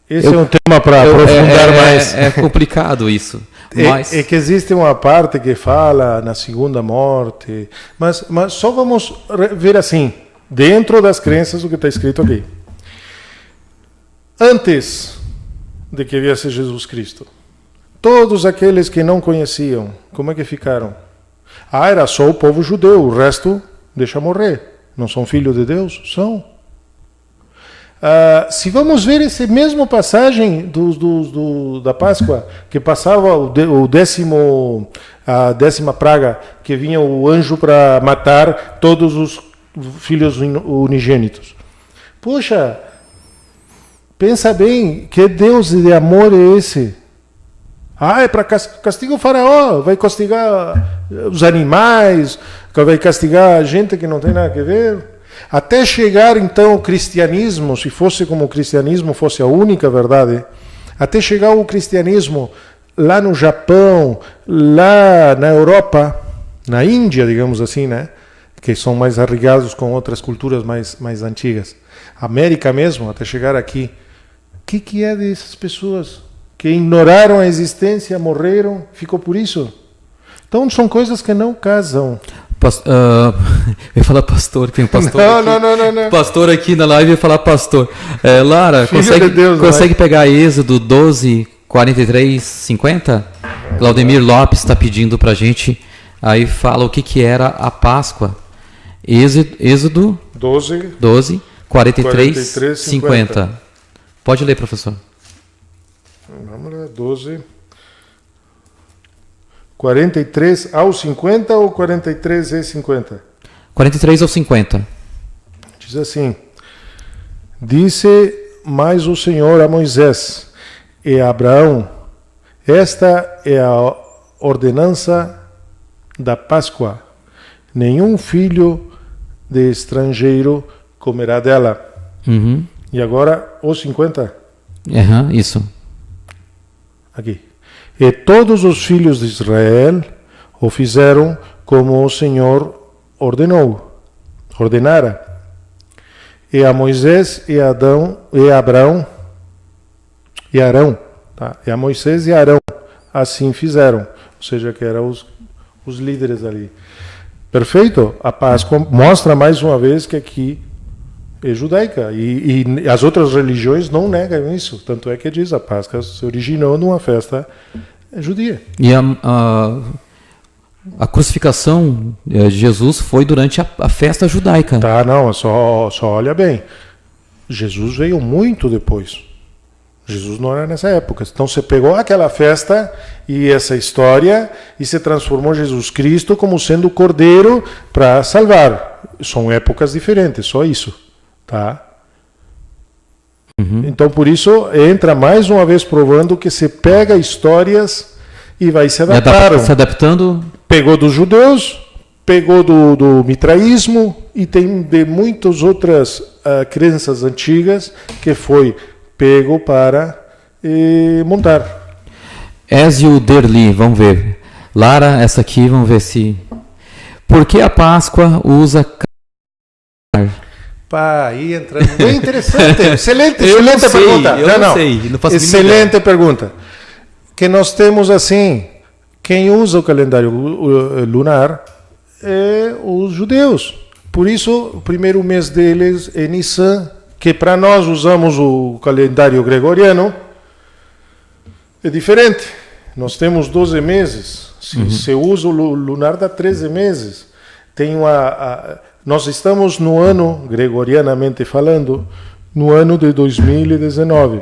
Esse é um tema para aprofundar mais. É complicado isso. Mas... É que existe uma parte que fala na segunda morte, mas só vamos ver assim, dentro das crenças, o que está escrito aqui. Antes de que viesse Jesus Cristo, todos aqueles que não conheciam, como é que ficaram? Era só o povo judeu, o resto deixa morrer. Não são filhos de Deus? São. Se vamos ver esse mesmo passagem da Páscoa, que passava a 10ª praga, que vinha o anjo para matar todos os filhos unigênitos. Poxa, pensa bem, que Deus de amor é esse? É para castigar o faraó, vai castigar os animais, vai castigar a gente que não tem nada a ver. Até chegar então o cristianismo, se fosse como o cristianismo fosse a única verdade, até chegar o cristianismo lá no Japão, lá na Europa, na Índia, digamos assim, né? Que são mais arraigados com outras culturas mais antigas. América mesmo, até chegar aqui. O que é dessas pessoas que ignoraram a existência, morreram, ficou por isso? Então são coisas que não casam. Eu ia falar pastor, tem um pastor não. Pastor aqui na live ia falar pastor. Lara, consegue pegar Êxodo 12, 43, 50? Claudemir Lopes está pedindo para a gente, aí fala o que era a Páscoa. Êxodo 12, 43, 50. Pode ler, professor. Vamos lá, 12... 43 ao 50 ou 43 e 50? 43 ao 50. Diz assim: Disse mais o Senhor a Moisés e a Abraão: Esta é a ordenança da Páscoa. Nenhum filho de estrangeiro comerá dela. E agora os 50? Isso. Aqui. E todos os filhos de Israel o fizeram como o Senhor ordenou. ordenara. E a Moisés e a Adão e a Abraão e Arão, tá? E a Moisés e Arão assim fizeram, ou seja, que eram os líderes ali. Perfeito? A Páscoa mostra mais uma vez que aqui é judaica e as outras religiões não negam isso. Tanto é que diz a Páscoa se originou numa festa judia. E a crucificação de Jesus foi durante a festa judaica. Tá, não, só olha bem. Jesus veio muito depois. Jesus não era nessa época. Então você pegou aquela festa e essa história e se transformou Jesus Cristo como sendo o Cordeiro para salvar. São épocas diferentes, só isso. Tá? Então por isso entra mais uma vez provando que você pega histórias e vai se adaptar. Se adaptando. Pegou dos judeus, pegou do mitraísmo e tem de muitas outras crenças antigas que foi pego para montar. Ezio Derli, vamos ver. Lara, essa aqui, vamos ver se... Por que a Páscoa usa carne? Pá, aí entrando. Bem interessante. Excelente pergunta. Eu não sei. Não faço excelente pergunta. Que nós temos assim, quem usa o calendário lunar é os judeus. Por isso, o primeiro mês deles é Nissan, que para nós usamos o calendário gregoriano, é diferente. Nós temos 12 meses. Se você usa o lunar, dá 13 meses. Nós estamos no ano, gregorianamente falando, no ano de 2019.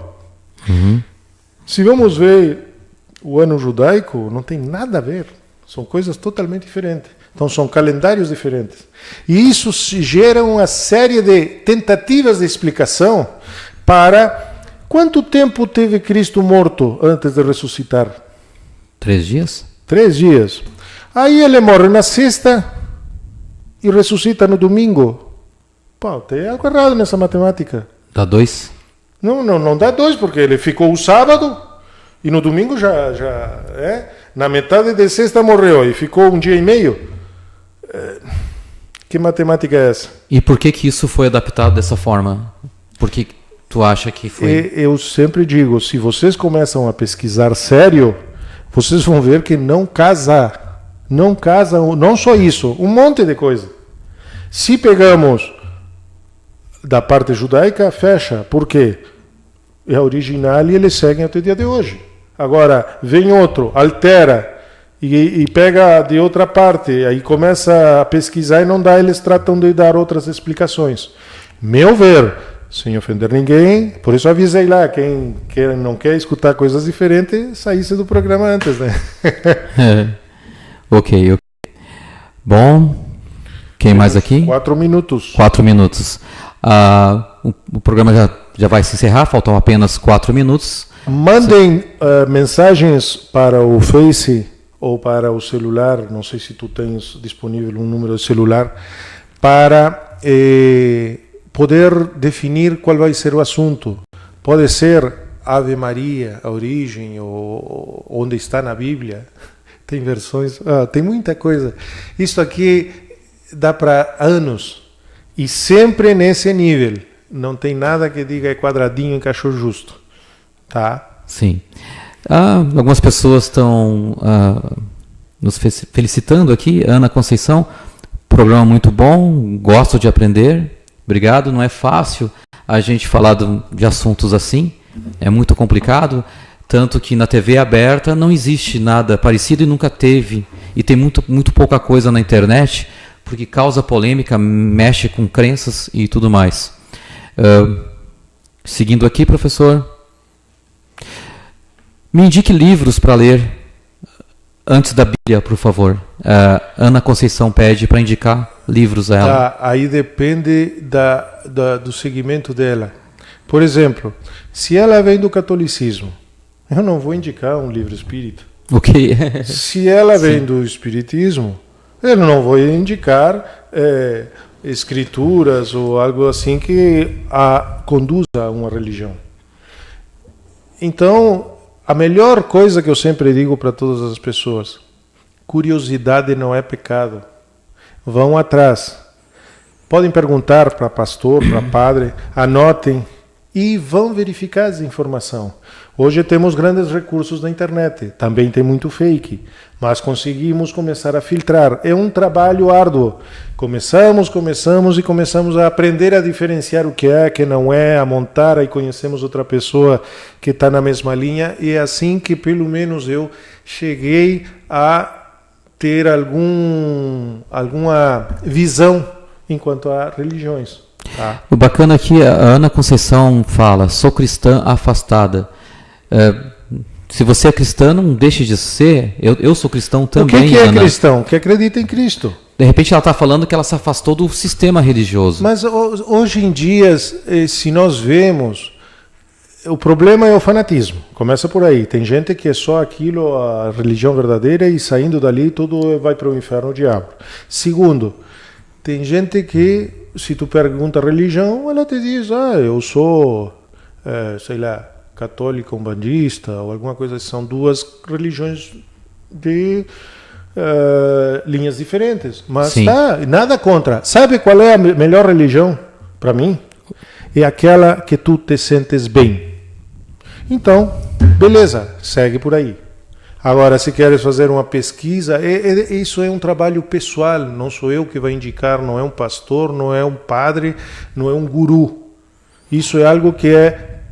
Se vamos ver o ano judaico, não tem nada a ver. São coisas totalmente diferentes. Então são calendários diferentes. E isso gera uma série de tentativas de explicação para quanto tempo teve Cristo morto antes de ressuscitar? 3 dias? 3 dias. Aí ele morre na sexta e ressuscita no domingo. Pô, tem algo errado nessa matemática. Dá 2? Não dá 2, porque ele ficou o sábado e no domingo na metade de sexta morreu e ficou 1 dia e meio. Que matemática é essa? E por que isso foi adaptado dessa forma? Por que tu acha que foi? Eu sempre digo, se vocês começam a pesquisar sério, vocês vão ver que não casa. Não só isso, um monte de coisa. Se pegamos da parte judaica, fecha. Por quê? É original e eles seguem até o dia de hoje. Agora, vem outro, altera e pega de outra parte, aí começa a pesquisar e não dá, eles tratam de dar outras explicações. Meu ver, sem ofender ninguém, por isso avisei lá, quem não quer escutar coisas diferentes, saísse do programa antes, né? Ok. Bom, quem mais aqui? 4 minutos. 4 minutos. O programa já vai se encerrar, faltam apenas 4 minutos. Mandem mensagens para o Face ou para o celular, não sei se tu tens disponível um número de celular, para poder definir qual vai ser o assunto. Pode ser Ave Maria, a origem, ou onde está na Bíblia. Tem versões, tem muita coisa. Isso aqui dá para anos e sempre nesse nível. Não tem nada que diga quadradinho, encaixou justo. Tá? Sim. Algumas pessoas estão nos felicitando aqui. Ana Conceição, programa muito bom, gosto de aprender. Obrigado. Não é fácil a gente falar de assuntos assim, é muito complicado. Tanto que na TV aberta não existe nada parecido e nunca teve. E tem muito pouca coisa na internet, porque causa polêmica, mexe com crenças e tudo mais. Seguindo aqui, professor. Me indique livros para ler antes da Bíblia, por favor. Ana Conceição pede para indicar livros a ela. Tá, aí depende do segmento dela. Por exemplo, se ela vem do catolicismo, eu não vou indicar um livro espírita. Ok. Se ela vem do espiritismo, eu não vou indicar escrituras ou algo assim que a conduza a uma religião. Então, a melhor coisa que eu sempre digo para todas as pessoas: curiosidade não é pecado. Vão atrás. podem perguntar para pastor, para padre, anotem e vão verificar essa informação. Hoje temos grandes recursos na internet, também tem muito fake, mas conseguimos começar a filtrar. É um trabalho árduo. Começamos a aprender a diferenciar o que não é, a montar, aí conhecemos outra pessoa que está na mesma linha, e é assim que pelo menos eu cheguei a ter alguma visão enquanto a religiões. Tá? O bacana aqui, a Ana Conceição fala, sou cristã afastada. Se você é cristã, não deixe de ser. Eu sou cristão também. O que é cristão? Que acredita em Cristo. De repente ela está falando que ela se afastou do sistema religioso. Mas hoje em dia, se nós vemos, o problema é o fanatismo. Começa por aí. Tem gente que é só aquilo, a religião verdadeira, e saindo dali tudo vai para o inferno, o diabo. Segundo, tem gente que, se tu pergunta a religião, ela te diz, eu sou, sei lá, católico, umbandista, ou alguma coisa. São duas religiões de linhas diferentes. Mas tá, nada contra. Sabe qual é a melhor religião para mim? É aquela que tu te sentes bem. Então, beleza, segue por aí. Agora, se queres fazer uma pesquisa, isso é um trabalho pessoal, não sou eu que vai indicar, não é um pastor, não é um padre, não é um guru. Isso é algo que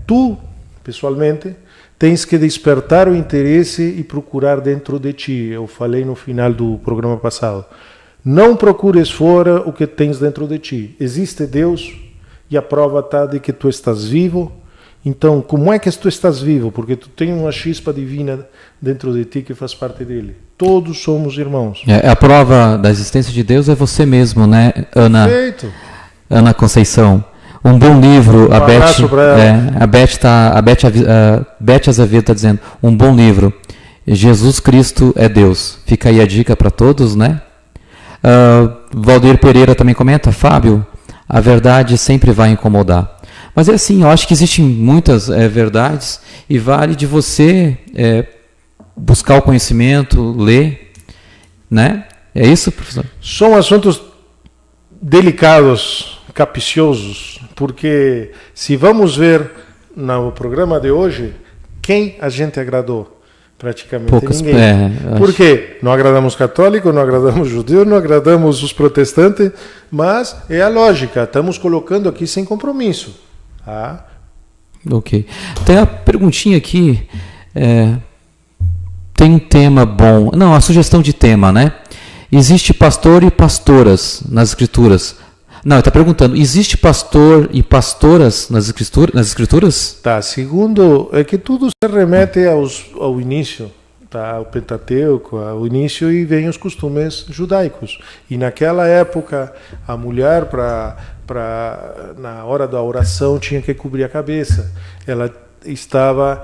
tu, pessoalmente, tens que despertar o interesse e procurar dentro de ti. Eu falei no final do programa passado. Não procures fora o que tens dentro de ti. Existe Deus e a prova está de que tu estás vivo. Então, como é que tu estás vivo? Porque tu tens uma chispa divina dentro de ti que faz parte dele. Todos somos irmãos. A prova da existência de Deus é você mesmo, né, Ana? Perfeito. Ana Conceição. Um bom livro, a Beth Azevedo está dizendo, um bom livro, Jesus Cristo é Deus. Fica aí a dica para todos, né? Valdir Pereira também comenta, Fábio, a verdade sempre vai incomodar. Mas é assim, eu acho que existem muitas verdades e vale de você buscar o conhecimento, ler, né? É isso, professor? São assuntos delicados, capciosos, porque se vamos ver no programa de hoje, quem a gente agradou? Praticamente ninguém. Porque não agradamos católicos, não agradamos judeus, não agradamos os protestantes, mas é a lógica, estamos colocando aqui sem compromisso. Ok. Tem a perguntinha aqui, tem um tema bom, não, a sugestão de tema, né? Existe pastor e pastoras nas escrituras. Não, ele está perguntando, existe pastor e pastoras nas escrituras? Tá, segundo, é que tudo se remete ao início, tá, ao Pentateuco, ao início, e vem os costumes judaicos. E naquela época, a mulher, na hora da oração, tinha que cobrir a cabeça. Ela estava,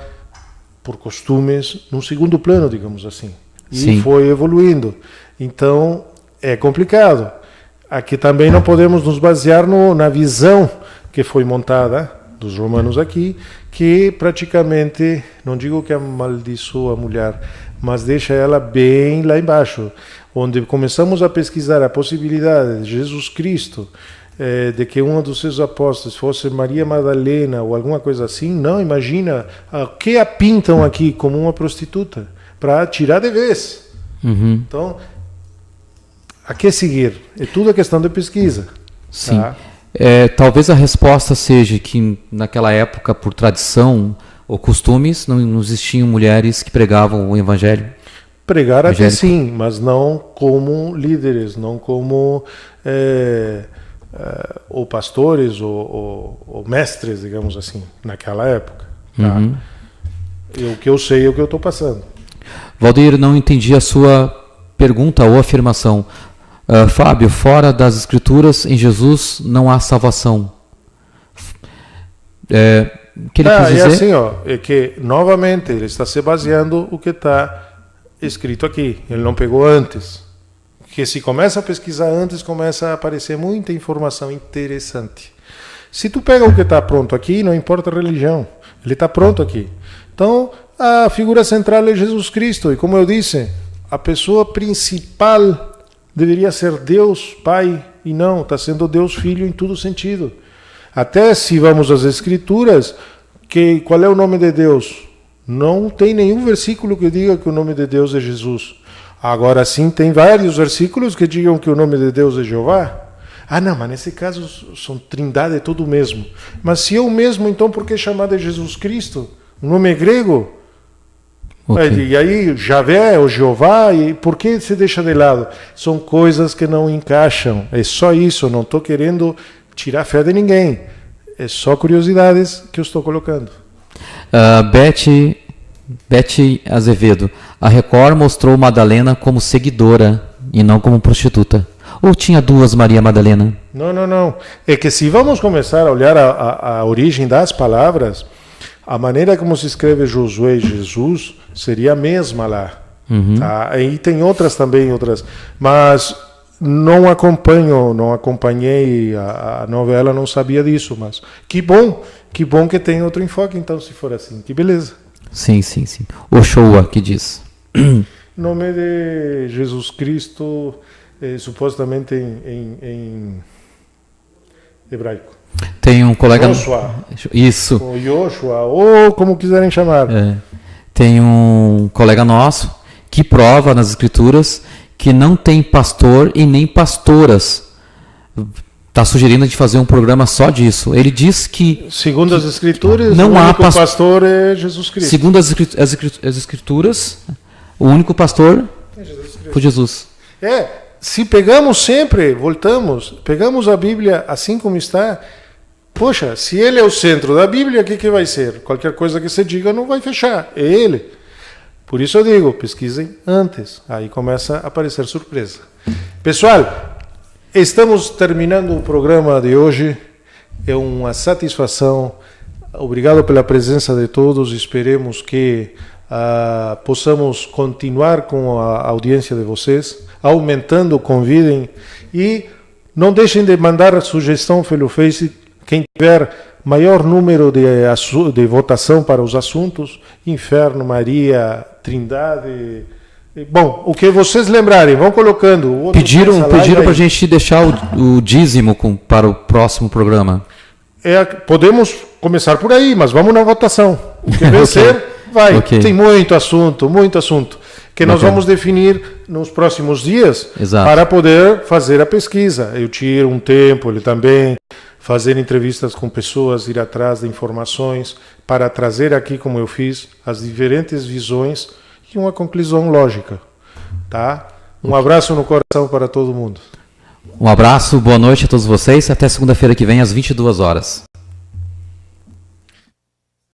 por costumes, num segundo plano, digamos assim. E Sim. foi evoluindo. Então, é complicado. Aqui também não podemos nos basear na visão que foi montada dos romanos aqui, que praticamente, não digo que amaldiçoa a mulher, mas deixa ela bem lá embaixo, onde começamos a pesquisar a possibilidade de Jesus Cristo, de que um dos seus apóstolos fosse Maria Madalena ou alguma coisa assim. Não, imagina, o que a pintam aqui como uma prostituta, para tirar de vez. Uhum. Então, a que seguir? É tudo a questão de pesquisa. Sim. Tá? Talvez a resposta seja que naquela época, por tradição ou costumes, não existiam mulheres que pregavam o evangelho. Pregar até sim, mas não como líderes, não como ou pastores ou mestres, digamos assim, naquela época. Tá? Uhum. O que eu sei é o que eu estou passando. Valdir, não entendi a sua pergunta ou afirmação. Fábio, fora das escrituras, em Jesus não há salvação. O que ele quis dizer? É assim, é que novamente ele está se baseando o que está escrito aqui. Ele não pegou antes. Porque se começa a pesquisar antes, começa a aparecer muita informação interessante. Se tu pega o que está pronto aqui, não importa a religião, ele está pronto aqui. Então, a figura central é Jesus Cristo. E como eu disse, a pessoa principal deveria ser Deus Pai, e não, está sendo Deus Filho em todo sentido. Até se vamos às Escrituras, qual é o nome de Deus? Não tem nenhum versículo que diga que o nome de Deus é Jesus. Agora sim, tem vários versículos que digam que o nome de Deus é Jeová. Ah, não, mas nesse caso são trindade, é tudo o mesmo. Mas se é o mesmo, então por que chamar de Jesus Cristo? O nome é grego? Okay. E aí, Javé ou Jeová, e por que se deixa de lado? São coisas que não encaixam. É só isso, eu não estou querendo tirar a fé de ninguém. É só curiosidades que eu estou colocando. Beth Azevedo. A Record mostrou Madalena como seguidora e não como prostituta. Ou tinha duas Maria Madalena? Não. É que se vamos começar a olhar a origem das palavras, a maneira como se escreve Josué e Jesus seria a mesma lá. Uhum. Tá? E tem outras também, mas não acompanhei a novela, não sabia disso, mas que bom que tem outro enfoque, então, se for assim, que beleza. Sim. Oxoa, que diz. Nome de Jesus Cristo, supostamente em hebraico. Tem um colega... Joshua. Isso. Ou Joshua, ou como quiserem chamar. Tem um colega nosso que prova nas Escrituras que não tem pastor e nem pastoras. Está sugerindo de fazer um programa só disso. Ele diz que... Segundo as Escrituras, não o único há pastor é Jesus Cristo. Segundo as Escrituras, o único pastor foi Jesus. Se pegamos sempre, pegamos a Bíblia assim como está, poxa, se ele é o centro da Bíblia, o que vai ser? Qualquer coisa que você diga não vai fechar, é ele. Por isso eu digo, pesquisem antes, aí começa a aparecer surpresa. Pessoal, estamos terminando o programa de hoje, é uma satisfação, obrigado pela presença de todos, esperemos que possamos continuar com a audiência de vocês, aumentando, convidem e não deixem de mandar sugestão pelo Face, quem tiver maior número de votação para os assuntos, Inferno, Maria, Trindade, bom, o que vocês lembrarem, vão colocando. Pediram para a gente deixar o dízimo para o próximo programa. Podemos começar por aí, mas vamos na votação. O que vencer, vai. Okay. Tem muito assunto, que nós vamos definir nos próximos dias. Exato. Para poder fazer a pesquisa. Eu tiro um tempo, ele também, fazer entrevistas com pessoas, ir atrás de informações, para trazer aqui, como eu fiz, as diferentes visões e uma conclusão lógica. Tá? Um abraço no coração para todo mundo. Um abraço, boa noite a todos vocês. Até segunda-feira que vem, às 22 horas.